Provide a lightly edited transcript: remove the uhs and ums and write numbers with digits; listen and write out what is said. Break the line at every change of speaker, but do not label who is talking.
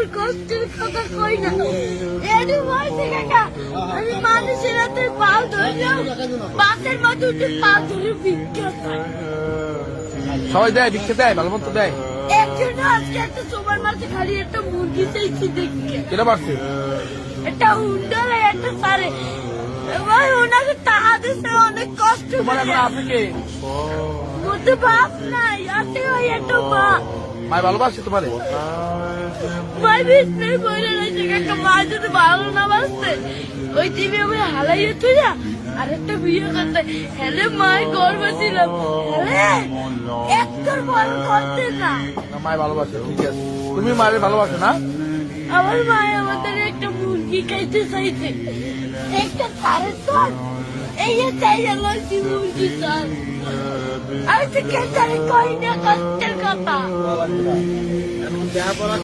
আমার কষ্টের কথা কই না। এরই বয়সে কাকা আমি মানুষের হাতে পাল ধরলেও বাসের মধ্যে উঠে পাল ধরে ভিক্ষা চাই।
সবাই দেয়, ভিক্ষা দেয়, ভালো মতো দেয়।
একজন আজকে একটা সুপার মার্কেটে খালি একটা মুরগি চাইছি দেখে।
কেনা পারছে?
একটা হুন্ডারে একটা সারে ভাই ওনাকে টাকা দিচ্ছে অনেক কষ্ট
তোমার এখন
করে।
আছে কে?
মধ্যে বাপ নাই, আছে ওই একটা মা।
মায় ভালোবাসে তোমারে?
ভাই বিষ্ণুর বইলে রয়েছে একটা মা যদি ভালো না বাসতে ওই টিভি আমি হালাইয়ে তুই না আরেকটা বিয়ে করতে হেলে মায়ের গর্ব ছিলাম হেলে একটার বড় করতে না।
না, মায় ভালোবাসে, ঠিক আছে। তুমি মায়ের ভালোবাসো না?
আমার মায় আমাদের একটা মুরগি খাইতে চাইছে, একটা সাড়ে চার এই যে চাই লাগছি মুরগি চাই। আমি তো কেন কই না কষ্টের কথা।